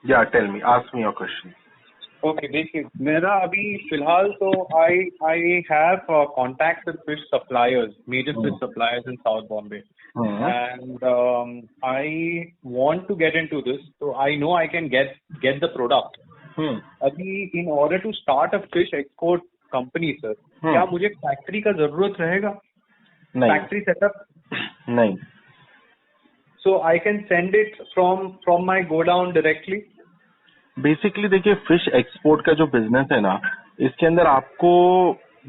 Yeah, tell me. Ask me your question. Okay, देखिए मेरा अभी फिलहाल तो I have contact with fish suppliers, major fish suppliers in South Bombay, and I want to get into this, तो I know I can get the product. अभी in order to start a fish export company sir, क्या मुझे factory का जरूरत रहेगा? नहीं, factory setup नहीं। So I can send it from my godown directly. Basically देखिए, फिश एक्सपोर्ट का जो बिजनेस है ना, इसके अंदर आपको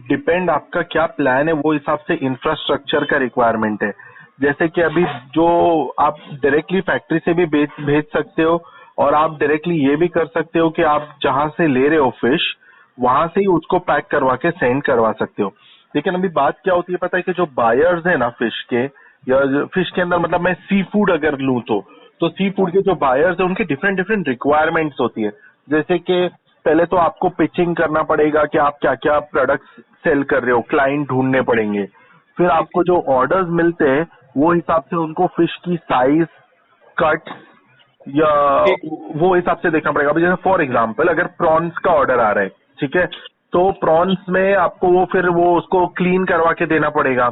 डिपेंड आपका क्या प्लान है, वो हिसाब से इंफ्रास्ट्रक्चर का रिक्वायरमेंट है। जैसे कि अभी जो आप डायरेक्टली फैक्ट्री से भी भेज सकते हो, और आप डायरेक्टली ये भी कर सकते हो कि आप जहां से ले रहे हो फिश, वहां से ही उसको पैक करवा के सेंड करवा सकते हो। लेकिन अभी बात क्या होती है पता है, कि जो बायर्स है ना फिश के, या फिश के अंदर मतलब मैं सी फूड अगर लूं तो सी फूड के जो बायर्स है उनकी डिफरेंट डिफरेंट रिक्वायरमेंट्स होती है। जैसे कि पहले तो आपको पिचिंग करना पड़ेगा कि आप क्या क्या प्रोडक्ट्स सेल कर रहे हो, क्लाइंट ढूंढने पड़ेंगे। फिर आपको जो ऑर्डर्स मिलते हैं वो हिसाब से उनको फिश की साइज, कट या वो हिसाब से देखना पड़ेगा। अभी जैसे फॉर एग्जांपल अगर प्रॉन्स का ऑर्डर आ रहा है, ठीक है, तो प्रॉन्स में आपको वो फिर वो उसको क्लीन करवा के देना पड़ेगा।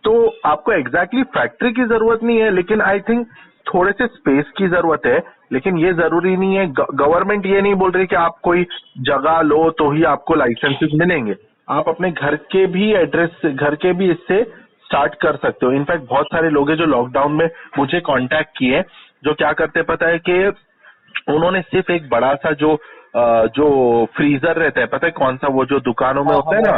तो आपको एग्जैक्टली फैक्ट्री की जरूरत नहीं है, लेकिन आई थिंक थोड़े से स्पेस की जरूरत है। लेकिन ये जरूरी नहीं है, गवर्नमेंट ये नहीं बोल रही कि आप कोई जगह लो तो ही आपको लाइसेंसेस मिलेंगे। आप अपने घर के भी एड्रेस, घर के भी इससे स्टार्ट कर सकते हो। इनफैक्ट बहुत सारे लोग हैं जो लॉकडाउन में मुझे कांटेक्ट किए, जो क्या करते पता है कि उन्होंने सिर्फ एक बड़ा सा जो फ्रीजर रहता है, पता है कौन सा, वो जो दुकानों में होता है ना,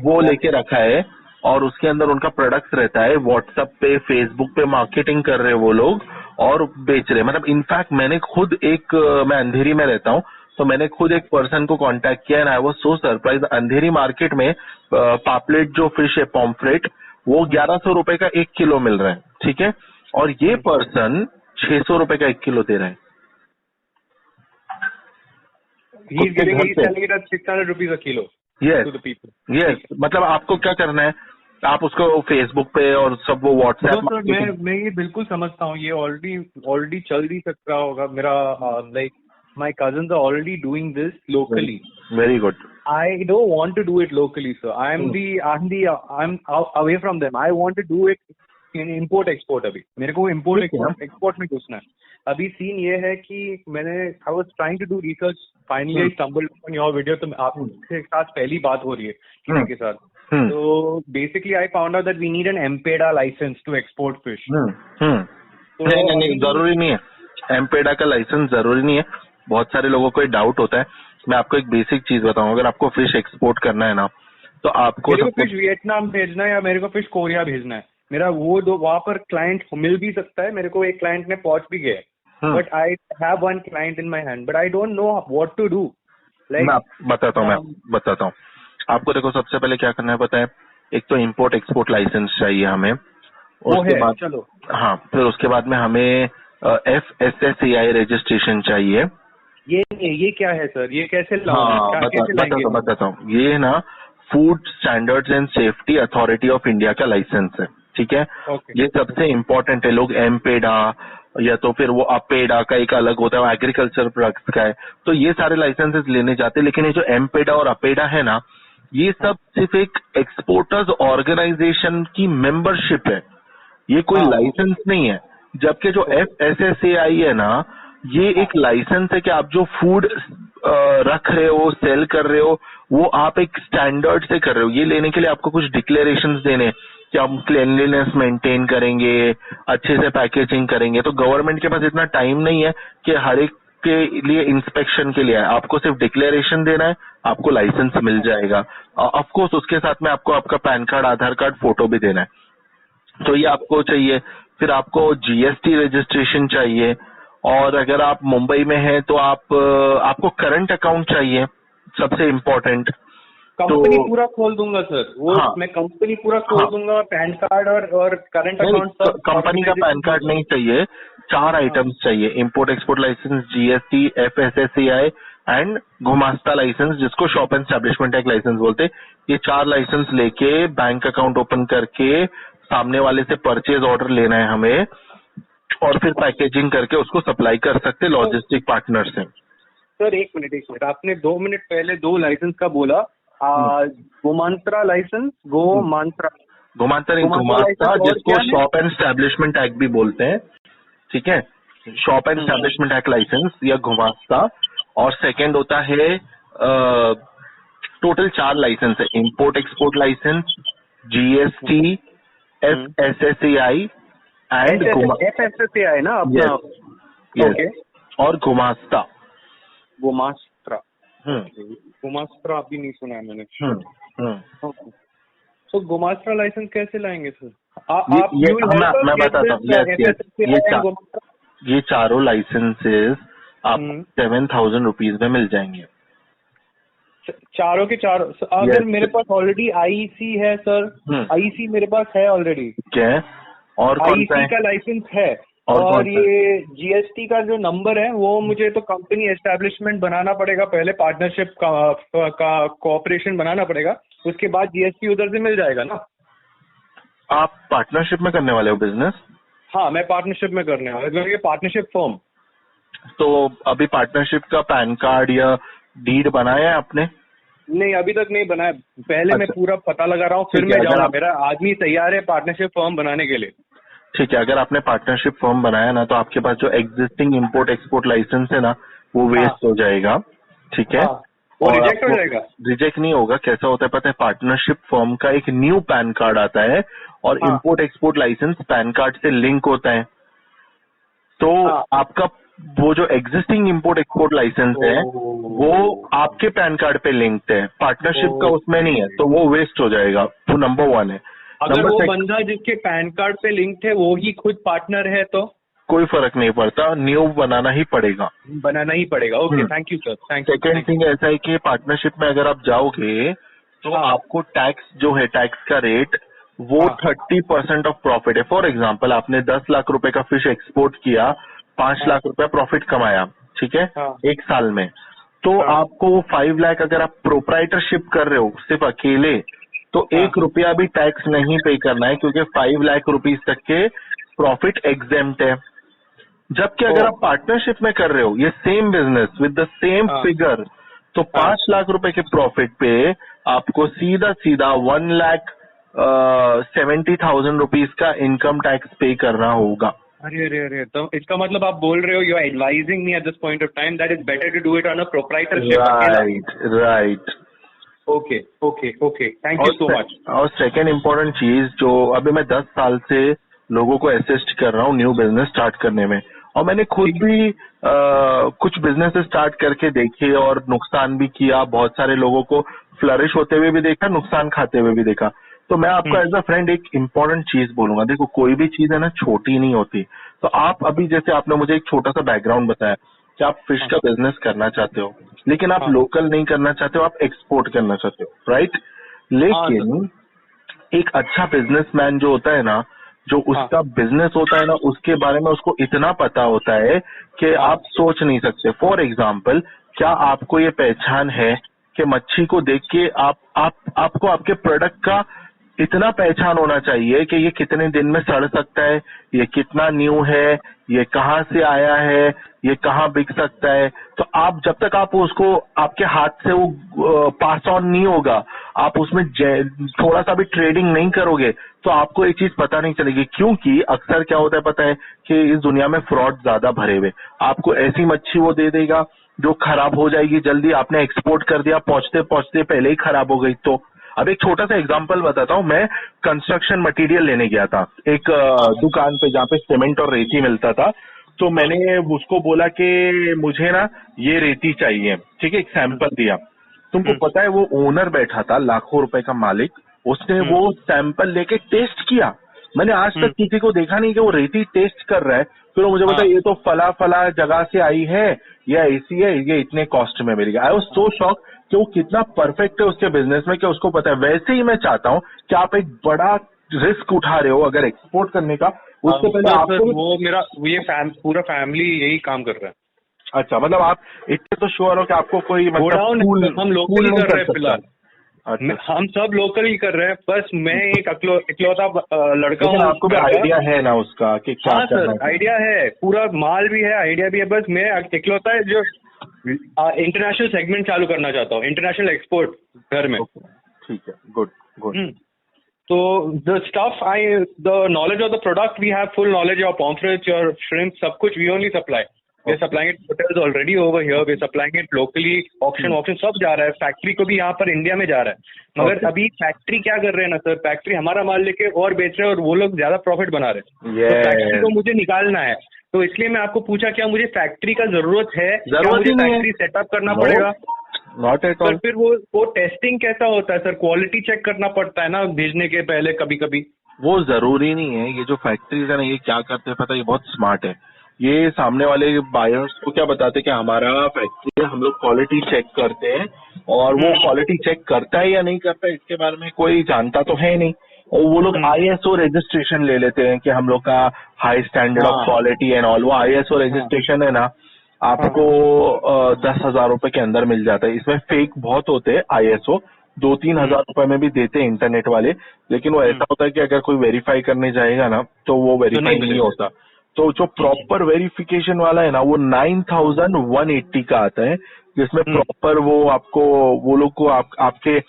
वो लेके रखा है, और उसके अंदर उनका प्रोडक्ट्स रहता है। व्हाट्सएप पे, फेसबुक पे मार्केटिंग कर रहे हैं वो लोग और बेच रहे हैं। मतलब इनफैक्ट मैंने खुद मैं अंधेरी में रहता हूँ, तो मैंने खुद एक पर्सन को कांटेक्ट किया and I was so surprise. Andheri market में पापलेट जो फिश है, पॉम्फ्रेट, वो 1100 रुपए का 1 किलो मिल रहा है, ठीक है, और ये पर्सन 600 रुपए का 1 किलो दे रहा है। He's selling it at 600 rupees a kilo to the people. Yes. मतलब आपको क्या करना है, आप उसको फेसबुक पे और सब वो व्हाट्सएप। मैं ये बिल्कुल समझता हूँ, ये ऑलरेडी चल ही सकता होगा। मेरा like my cousins are already doing this locally. Very good. I don't want to do it locally, sir. I'm away from them. I want to do it in import export. अभी मेरे को import export में घुसना है। अभी scene ये है कि I was trying to do research. Finally, I stumbled upon your video. तो आपके साथ पहली बात हो रही है किसी के साथ। So basically, I found out that we need an MPEDA license to export fish. नहीं, जरूरी नहीं है। MPEDA का लाइसेंस जरूरी नहीं है। बहुत सारे लोगों को डाउट होता है। मैं आपको एक बेसिक चीज बताऊं, अगर आपको फिश एक्सपोर्ट करना है ना, तो आपको मेरे को फिश वियतनाम भेजना है या मेरे को फिश कोरिया भेजना है, मेरा वो दो वहां पर क्लाइंट मिल भी सकता है। मेरे को एक क्लाइंट ने पहुंच भी गया, but I have one client in my hand, but I don't know what to do. मैं बताता हूँ आपको। देखो, सबसे पहले क्या करना है पता है, एक तो इम्पोर्ट एक्सपोर्ट लाइसेंस चाहिए हमें, उसके बाद चलो हाँ, फिर उसके बाद में हमें FSSAI रजिस्ट्रेशन चाहिए। ये क्या है सर, ये कैसे बताता हूँ। ये ना food standards and safety authority of India का लाइसेंस है, ठीक है। ये सबसे इम्पोर्टेंट है। लोग MPEDA या तो फिर वो अपेडा का एक अलग होता है, एग्रीकल्चर प्रोडक्ट्स का है, तो ये सारे लाइसेंसेस लेने जाते हैं। लेकिन ये जो MPEDA और अपेडा है ना, ये सब सिर्फ एक एक्सपोर्टर्स ऑर्गेनाइजेशन की मेंबरशिप है, ये कोई लाइसेंस नहीं है। जबकि जो FSSAI है ना, ये एक लाइसेंस है कि आप जो फूड रख रहे हो, सेल कर रहे हो, वो आप एक स्टैंडर्ड से कर रहे हो। ये लेने के लिए आपको कुछ डिक्लेरेशंस देने कि हम क्लीनलीनेस मेंटेन करेंगे, अच्छे से पैकेजिंग करेंगे। तो गवर्नमेंट के पास इतना टाइम नहीं है कि हर एक के लिए इंस्पेक्शन के लिए है। आपको सिर्फ डिक्लेरेशन देना है, आपको लाइसेंस मिल जाएगा। ऑफ कोर्स उसके साथ में आपको आपका पैन कार्ड, आधार कार्ड, फोटो भी देना है। तो ये आपको चाहिए। फिर आपको GST रजिस्ट्रेशन चाहिए, और अगर आप मुंबई में हैं तो आपको करंट अकाउंट चाहिए, सबसे इम्पोर्टेंट। कंपनी पूरा खोल दूंगा सर, वो मैं कंपनी पूरा खोल दूंगा, पैन कार्ड और करंट अकाउंट। कंपनी का पैन कार्ड नहीं चाहिए, 4 आइटम्स चाहिए: import export licence, GST, FSSAI and Gumasta licence, जिसको shop and establishment act licence बोलते। ये 4 लाइसेंस लेके बैंक अकाउंट ओपन करके सामने वाले से परचेज ऑर्डर लेना है हमें। और फिर पैकेजिंग करके उसको सप्लाई कर सकते लॉजिस्टिक पार्टनर से। सर एक मिनट, आपने 2 मिनट पहले 2 लाइसेंस का बोला, गोमांत्रा लाइसेंस, गोमांत्रा गुमास्ता, जिसको शॉप एंड एस्टेब्लिशमेंट एक्ट भी बोलते हैं, ठीक है, shop and establishment act licence या गुमास्ता। और सेकंड होता है टोटल 4 लाइसेंस है, import export licence, GST, FSSAI and FSSAI ना अपना, ओके, और गुमास्ता। गुमास्त्रा अभी नहीं सुना है मैंने। तो गुमास्त्रा लाइसेंस कैसे लाएंगे सर? मैं बताता हूँ, ये चारों लाइसेंसेस आप 7,000 रुपीज में मिल जाएंगे, चारों के चारों। अगर मेरे पास ऑलरेडी IEC है सर, IEC मेरे पास है ऑलरेडी, क्या है, और IEC का लाइसेंस है, और ये GST का जो नंबर है वो मुझे तो कंपनी एस्टेब्लिशमेंट बनाना पड़ेगा, पहले पार्टनरशिप का कोऑपरेशन बनाना पड़ेगा, उसके बाद GST उधर से मिल जाएगा ना। आप पार्टनरशिप में करने वाले हो बिजनेस? हाँ, मैं पार्टनरशिप में करने वाला हूँ, पार्टनरशिप फर्म। तो अभी पार्टनरशिप का पैन कार्ड या डीड बनाया है आपने? नहीं, अभी तक नहीं बनाया, पहले मैं पूरा पता लगा रहा हूँ, फिर मैं जाऊँगा। मेरा आदमी तैयार है पार्टनरशिप फर्म बनाने के लिए। ठीक है, अगर आपने पार्टनरशिप फर्म बनाया ना, तो आपके पास जो एग्जिस्टिंग इंपोर्ट एक्सपोर्ट लाइसेंस है ना, वो वेस्ट हो जाएगा, ठीक है। वो रिजेक्ट हो जाएगा? रिजेक्ट नहीं होगा, कैसा होता है पता है, पार्टनरशिप फर्म का एक न्यू पैन कार्ड आता है और import export licence PAN card से लिंक होता है, तो आपका वो जो एग्जिस्टिंग इंपोर्ट एक्सपोर्ट लाइसेंस है वो आपके पैन कार्ड पे लिंक्ड है, पार्टनरशिप का उसमें नहीं है, तो वो वेस्ट हो जाएगा। तो नंबर 1 है। अगर वो बंदा जिसके पैन कार्ड पे लिंक्ड है वो ही खुद पार्टनर है तो कोई फर्क नहीं पड़ता, न्यू बनाना ही पड़ेगा। Okay, thank you sir, thank you. Second thing ऐसा है कि पार्टनरशिप में अगर आप जाओगे तो आपको टैक्स जो है, टैक्स का रेट वो 30% ऑफ प्रॉफिट है। फॉर एग्जाम्पल, आपने 10 लाख रुपए का फिश एक्सपोर्ट किया, 5 लाख रुपए प्रॉफिट कमाया, ठीक है, एक साल में, तो आपको 5 लाख अगर आप प्रोप्राइटरशिप कर रहे हो सिर्फ अकेले, तो 1 रुपया भी टैक्स नहीं पे करना है, क्योंकि 5 लाख रुपीज तक के प्रॉफिट एग्जेम्प्ट है। जबकि अगर आप पार्टनरशिप में कर रहे हो ये same business with the same figure, तो 5 लाख रुपए के प्रॉफिट पे आपको सीधा 1,70,000 रुपीज का इनकम टैक्स पे करना होगा। अरे, तो इसका मतलब आप बोल रहे हो, you are advising me at this point of time that is better to do it on a proprietorship. Right. Okay, thank you so much. और सेकेंड इम्पोर्टेंट चीज, जो अभी मैं 10 साल से लोगों को असिस्ट कर रहा हूँ न्यू बिजनेस स्टार्ट करने में, और मैंने खुद भी कुछ बिजनेस स्टार्ट करके देखे और नुकसान भी किया, बहुत सारे लोगों को फ्लरिश होते हुए भी देखा, नुकसान खाते हुए भी देखा। तो मैं आपको एज अ फ्रेंड एक इम्पोर्टेंट चीज बोलूंगा, देखो कोई भी चीज है ना छोटी नहीं होती। तो आप अभी जैसे आपने मुझे एक छोटा सा बैकग्राउंड बताया कि आप फिश का बिजनेस करना चाहते हो, लेकिन आप लोकल नहीं करना चाहते हो, आप एक्सपोर्ट करना चाहते हो, राइट। लेकिन एक अच्छा बिजनेसमैन जो होता है ना, जो उसका बिजनेस होता है ना, उसके बारे में उसको इतना पता होता है कि आप सोच नहीं सकते। फॉर एग्जाम्पल, क्या आपको ये पहचान है कि मच्छी को देख के आपको आपके प्रोडक्ट का इतना पहचान होना चाहिए कि ये कितने दिन में सड़ सकता है, ये कितना न्यू है, ये कहाँ से आया है, ये कहाँ बिक सकता है। तो आप जब तक आप उसको आपके हाथ से वो पास ऑन नहीं होगा, आप उसमें थोड़ा सा भी ट्रेडिंग नहीं करोगे, तो आपको एक चीज पता नहीं चलेगी। क्योंकि अक्सर क्या होता है पता है कि इस दुनिया में फ्रॉड ज्यादा भरे हुए, आपको ऐसी मच्छी वो दे देगा जो खराब हो जाएगी जल्दी, आपने एक्सपोर्ट कर दिया, पहुंचते पहुंचते पहले ही खराब हो गई। तो अब एक छोटा सा एग्जांपल बताता हूँ, मैं कंस्ट्रक्शन मटेरियल लेने गया था एक दुकान पे जहाँ पे सीमेंट और रेती मिलता था। तो मैंने उसको बोला कि मुझे ना ये रेती चाहिए, ठीक है, एक सैंपल दिया। तुमको पता है वो ओनर बैठा था, लाखों रुपए का मालिक, उसने वो सैंपल लेके टेस्ट किया। मैंने आज तक किसी को देखा नहीं कि वो रेती टेस्ट कर रहा है, फिर मुझे बता ये तो फला जगह से आई है, या ऐसी है, ये इतने कॉस्ट में मिलेगी। आई वाज सो शॉक कि वो कितना परफेक्ट है उसके बिजनेस में कि उसको पता है। वैसे ही मैं चाहता हूँ कि आप एक बड़ा रिस्क उठा रहे हो अगर एक्सपोर्ट करने का, उससे पहले आपको वो मेरा ये पूरा फैमिली यही काम कर रहा है। अच्छा, मतलब आप इतने तो श्योर हो कि आपको कोई मतलब हम लोग कर रहे हैं फिलहाल। अच्छा। हम सब लोकल ही कर रहे हैं, बस मैं एक इकलौता लड़का लेकिन हूँ। आपको भी आइडिया है ना उसका कि क्या हाँ करना सर, आइडिया है, पूरा माल भी है, आइडिया भी है, बस मैं इकलौता है जो इंटरनेशनल सेगमेंट चालू करना चाहता हूँ, इंटरनेशनल एक्सपोर्ट घर में। ठीक है, good good. So the stuff the knowledge of the product, we have full knowledge of pomfrets, your shrimp, सब कुछ we only supply. We are supplying it to hotels already over here. We are supplying it locally, auction सब जा रहा है, factory को भी यहाँ पर इंडिया में जा रहा है। मगर अभी फैक्ट्री क्या कर रहे हैं ना सर, फैक्ट्री हमारा माल लेके और बेच रहे हैं और वो लोग ज्यादा प्रॉफिट बना रहे हैं। तो फैक्ट्री को मुझे निकालना है, तो इसलिए मैं आपको पूछा क्या मुझे फैक्ट्री का जरूरत है, क्या मुझे फैक्ट्री सेटअप करना पड़ेगा? Not at all. फिर वो टेस्टिंग कैसा होता है सर? क्वालिटी चेक करना पड़ता है ना भेजने के पहले कभी कभी। वो जरूरी नहीं है। ये जो फैक्ट्रीज है ना, ये क्या करते हैं पता है? ये बहुत स्मार्ट है। ये सामने वाले बायर्स को क्या बताते हैं कि हमारा फैक्ट्री है, हम लोग क्वालिटी चेक करते हैं, और वो क्वालिटी चेक करता है या नहीं करता है इसके बारे में कोई जानता तो है नहीं। और वो लोग ISO रजिस्ट्रेशन ले लेते हैं कि हम लोग का high standard of quality and all. वो ISO रजिस्ट्रेशन है ना, आपको 10,000 रुपए के अंदर मिल जाता है। इसमें फेक बहुत होते हैं ISO, 2-3 हजार रुपए में भी देते हैं इंटरनेट वाले, लेकिन वो ऐसा होता है कि अगर कोई वेरीफाई करने जाएगा ना तो वो वेरीफाई नहीं होता। तो जो प्रॉपर वेरिफिकेशन वाला है ना, वो 9,180 का आता है, जिसमें प्रॉपर वो आपको, वो लोग को आपके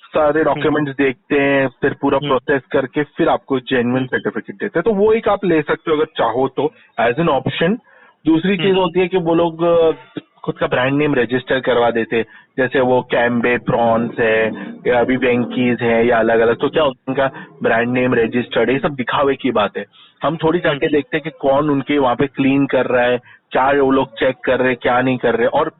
सारे डॉक्यूमेंट्स देखते हैं, फिर पूरा प्रोसेस करके फिर आपको जेन्युइन सर्टिफिकेट देते हैं। तो वो एक आप ले सकते हो अगर चाहो तो, एज एन ऑप्शन। दूसरी चीज होती है कि वो लोग खुद का ब्रांड नेम रजिस्टर करवा देते, जैसे वो कैम्बे प्रॉन्स है या अभी वेंकीज है या अलग अलग। तो क्या होता है, उनका ब्रांड नेम रजिस्टर्ड है, ये सब दिखावे की बात है। हम थोड़ी जाके देखते हैं कि कौन उनके वहां पे क्लीन कर रहा है, क्या वो लोग चेक कर रहे हैं, क्या नहीं कर रहे। और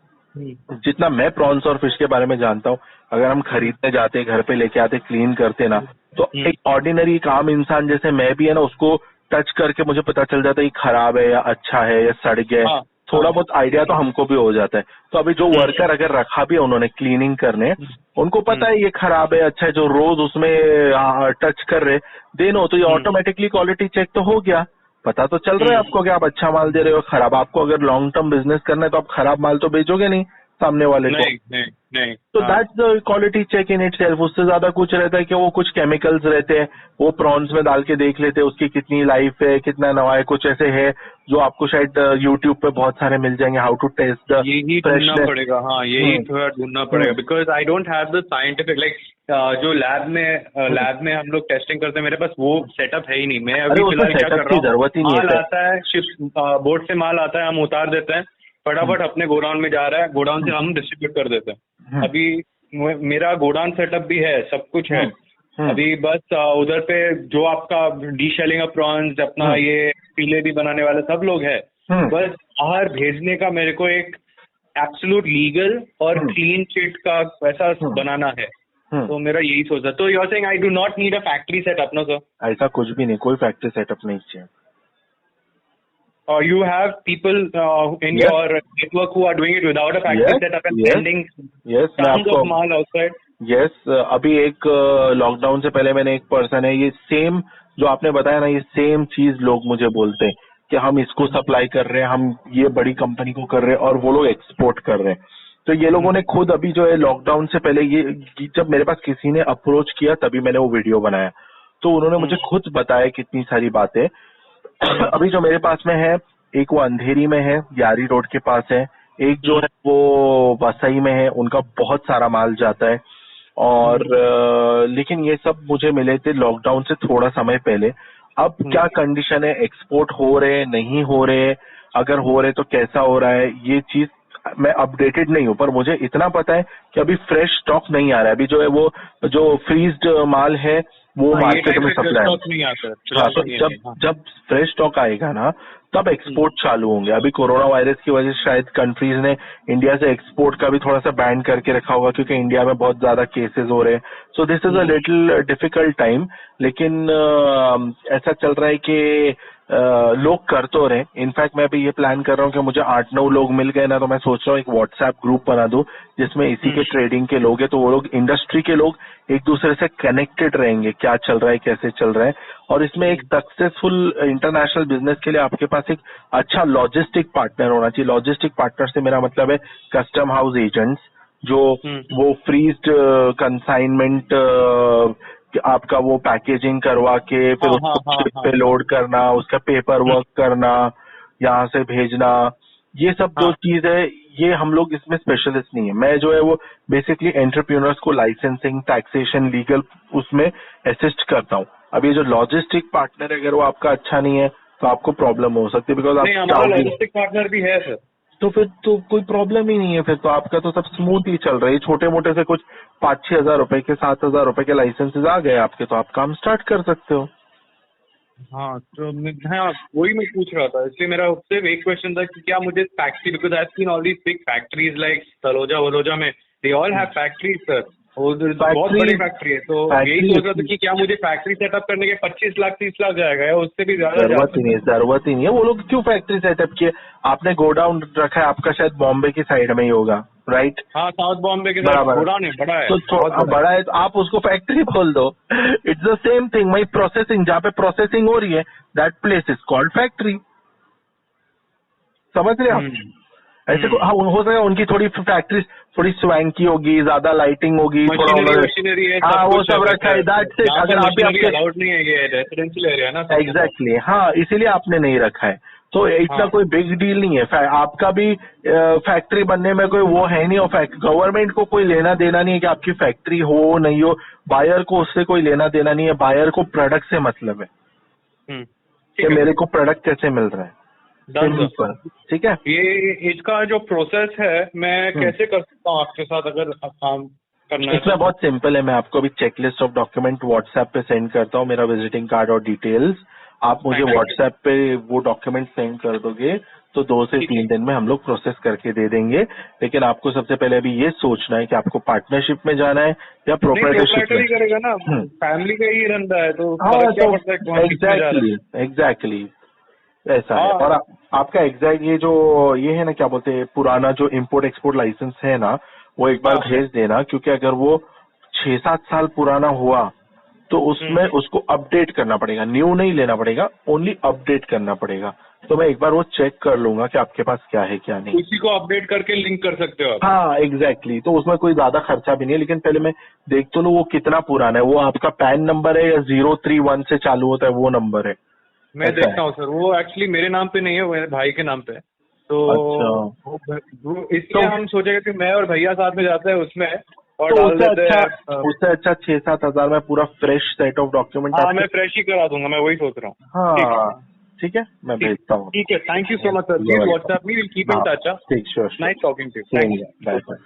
जितना मैं प्रॉन्स और फिश के बारे में जानता हूँ, अगर हम खरीदने जाते, घर पे लेके आते, क्लीन करते ना, तो एक ऑर्डिनरी एक आम इंसान जैसे मैं भी है ना, उसको टच करके मुझे पता चल जाता है कि खराब है या अच्छा है या सड़ गया है। थोड़ा बहुत आइडिया तो हमको भी हो जाता है। तो अभी जो वर्कर अगर रखा भी है उन्होंने क्लीनिंग करने, उनको पता है ये खराब है अच्छा है, जो रोज उसमें टच कर रहे देनो, तो ये ऑटोमेटिकली क्वालिटी चेक तो हो गया। पता तो चल रहा है आपको कि आप अच्छा माल दे रहे हो, खराब। आपको अगर लॉन्ग टर्म बिजनेस करना है तो आप खराब माल तो बेचोगे नहीं सामने वाले को। नहीं। तो that's the quality check in itself. उससे ज्यादा कुछ रहता है कि वो कुछ केमिकल्स रहते हैं, वो प्रॉन्स में डाल के देख लेते हैं उसकी कितनी लाइफ है, कितना नवा है। कुछ ऐसे है जो आपको शायद यूट्यूब पे बहुत सारे मिल जाएंगे, हाउ टू टेस्ट द यही ढूंढना पड़ेगा। हाँ, यही थोड़ा ढूंढना पड़ेगा, because I don't have the scientific like जो लैब में हम लोग टेस्टिंग करते हैं, मेरे पास वो सेटअप है ही नहीं। मैं अभी फिलहाल क्या कर रहा हूँ, माल आता है शिप बोट से, माल आता है, हम उतार देते हैं, फटाफट अपने गोडाउन में जा रहा है, गोडाउन से हम डिस्ट्रीब्यूट कर देते हैं। अभी मेरा गोडाउन सेटअप भी है, सब कुछ है। अभी बस उधर पे जो आपका डीशेलिंग ऑफ प्रॉन्स, अपना ये पीले भी बनाने वाले सब लोग है। बस बाहर भेजने का मेरे को एक एब्सोल्यूट लीगल और क्लीन चिट का वैसा बनाना है। तो मेरा यही सोचा। तो you are saying I do not need a factory setup ना सर? ऐसा कुछ भी नहीं, कोई फैक्ट्री सेटअप नहीं चाहिए। You have people in your network who are doing it without a factory setup and sending tons of mall outside. Yes, अभी एक लॉकडाउन से पहले मैंने एक पर्सन है, ये सेम जो आपने बताया ना, ये सेम चीज लोग मुझे बोलते हैं कि हम इसको सप्लाई कर रहे हैं, हम ये बड़ी कंपनी को कर रहे हैं, और वो लोग एक्सपोर्ट कर रहे हैं। तो ये लोगों ने खुद अभी जो है लॉकडाउन से पहले, ये जब मेरे पास किसी ने अप्रोच किया तभी मैंने वो वीडियो बनाया, तो उन्होंने मुझे खुद बताया कितनी सारी बातें। अभी जो मेरे पास में है, एक वो अंधेरी में है, यारी रोड के पास है, एक जो है वो वसई में है, उनका बहुत सारा माल जाता है। और लेकिन ये सब मुझे मिले थे लॉकडाउन से थोड़ा समय पहले। अब क्या कंडीशन है, एक्सपोर्ट हो रहे नहीं हो रहे, अगर हो रहे तो कैसा हो रहा है, ये चीज मैं अपडेटेड नहीं हूँ। पर मुझे इतना पता है कि अभी फ्रेश स्टॉक नहीं आ रहा है। अभी जो है वो जो फ्रीज्ड माल है वो मार्केट में सप्लाई नहीं आता। हाँ, तो जब फ्रेश स्टॉक आएगा ना, तब एक्सपोर्ट चालू होंगे। अभी कोरोना वायरस की वजह से शायद कंट्रीज ने इंडिया से एक्सपोर्ट का भी थोड़ा सा बैन करके रखा होगा, क्योंकि इंडिया में बहुत ज्यादा केसेस हो रहे हैं। So this is a little difficult time. लेकिन ऐसा चल रहा है कि लोग कर तो रहे। इनफैक्ट मैं भी ये प्लान कर रहा हूँ कि मुझे 8-9 लोग मिल गए ना, तो मैं सोच रहा हूँ एक व्हाट्सएप ग्रुप बना दूं जिसमें इसी के ट्रेडिंग के लोग हैं, तो वो लोग इंडस्ट्री के लोग एक दूसरे से कनेक्टेड रहेंगे, क्या चल रहा है, कैसे चल रहा है। और इसमें एक सक्सेसफुल इंटरनेशनल बिजनेस के लिए आपके पास एक अच्छा लॉजिस्टिक पार्टनर होना चाहिए। लॉजिस्टिक पार्टनर से मेरा मतलब है कस्टम हाउस एजेंट्स, जो वो फ्रीज्ड कंसाइनमेंट आपका वो पैकेजिंग करवा के फिर उसको शिप पे लोड करना, उसका पेपर वर्क करना, यहाँ से भेजना, ये सब जो चीज है ये हम लोग इसमें स्पेशलिस्ट नहीं है। मैं जो है वो बेसिकली एंटरप्रेन्योर्स को लाइसेंसिंग, टैक्सेशन, लीगल उसमें असिस्ट करता हूँ। अब ये जो लॉजिस्टिक पार्टनर है अगर वो आपका अच्छा नहीं है तो आपको प्रॉब्लम हो सकती है, बिकॉज नहीं, हमारा लॉजिस्टिक पार्टनर भी है सर। तो फिर तो कोई प्रॉब्लम ही नहीं है, फिर तो आपका तो सब स्मूथ ही चल रहा है। छोटे मोटे से कुछ 5-6 हजार रुपए के 7 हजार रुपए के लाइसेंसेज आ गए आपके, तो आप काम स्टार्ट कर सकते हो। हाँ, तो हाँ वही मैं पूछ रहा था, इसलिए मेरा सिर्फ एक क्वेश्चन था कि क्या मुझे factory, because I have seen all these big factories like Taloja वलोजा में, they all have factories sir, बहुत बड़ी फैक्ट्री है, तो यही सोच रहा था कि क्या मुझे फैक्ट्री सेटअप करने के 25 लाख 30 लाख जाएगा या उससे भी ज्यादा? जरूरत ही नहीं है। वो लोग क्यों फैक्ट्री सेटअप किए? आपने गोडाउन रखा है, आपका शायद बॉम्बे की साइड में ही होगा, राइट? हाँ, साउथ बॉम्बे के साइड गोडाउन है, बड़ा है, तो बड़ा है तो आप उसको फैक्ट्री बोल दो। It's the same thing. वही प्रोसेसिंग, जहाँ पे प्रोसेसिंग हो रही है, that place is called factory. समझ रहे आप? ऐसे हाँ, हो सकेगा उनकी थोड़ी फैक्ट्री थोड़ी स्वैंकी होगी, ज्यादा लाइटिंग होगी, मशीनरी है, हाँ वो सब रखा है, दैट्स इट। अगर आप अलाउड नहीं है, ये रेसिडेंशियल एरिया ना। एग्जैक्टली, हाँ, इसीलिए आपने नहीं रखा है। तो इतना कोई बिग डील नहीं है। आपका भी फैक्ट्री बनने में कोई वो है नहीं, और गवर्नमेंट को कोई लेना देना नहीं है कि आपकी फैक्ट्री हो नहीं हो। बायर को उससे कोई लेना देना नहीं है। बायर को प्रोडक्ट से मतलब है कि मेरे को प्रोडक्ट कैसे मिल रहा है, ठीक है? ये इसका जो प्रोसेस है मैं कैसे कर सकता हूँ आपके साथ अगर काम करना है? इसमें बहुत सिंपल है। मैं आपको अभी चेकलिस्ट ऑफ डॉक्यूमेंट व्हाट्सएप पे सेंड करता हूँ, मेरा विजिटिंग कार्ड और डिटेल्स। आप मुझे व्हाट्सएप पे वो डॉक्यूमेंट सेंड कर दोगे तो 2 से 3 दिन में हम लोग प्रोसेस करके दे देंगे। लेकिन आपको सबसे पहले अभी ये सोचना है कि आपको पार्टनरशिप में जाना है या प्रोप्राइटरशिप में। करेगा ना, फैमिली का ही धंधा है तो एग्जैक्टली ऐसा है। और आपका एग्जैक्ट ये है ना, क्या बोलते हैं, पुराना जो इम्पोर्ट एक्सपोर्ट लाइसेंस है ना, वो एक बार भेज देना, क्योंकि अगर वो 6-7 साल पुराना हुआ तो उसमें उसको अपडेट करना पड़ेगा। न्यू नहीं लेना पड़ेगा, ओनली अपडेट करना पड़ेगा। तो मैं एक बार वो चेक कर लूंगा कि आपके पास क्या है क्या नहीं। उसी को अपडेट करके लिंक कर सकते हो आप। हाँ एग्जैक्टली, तो उसमें कोई ज्यादा खर्चा भी नहीं है। लेकिन पहले मैं देख तो लूँ वो कितना पुराना है। वो आपका पैन नंबर है या 031 से चालू होता है वो नंबर है? मैं देखता हूँ सर, वो एक्चुअली मेरे नाम पे नहीं है, वो मेरे भाई के नाम पे है। तो अच्छा, इसलिए हम सोचेगा कि मैं और भैया साथ में जाते हैं उसमें और तो डाल देते हैं। उससे अच्छा 6-7 हजार में पूरा फ्रेश सेट ऑफ डॉक्यूमेंट। हाँ, मैं फ्रेश ही करा दूंगा, मैं वही सोच रहा हूँ। हाँ ठीक है, मैं भेजता हूँ। ठीक है, thank you so much sir. Please WhatsApp me, will keep in touch. ठीक, sure. Nice talking to you. Bye bye.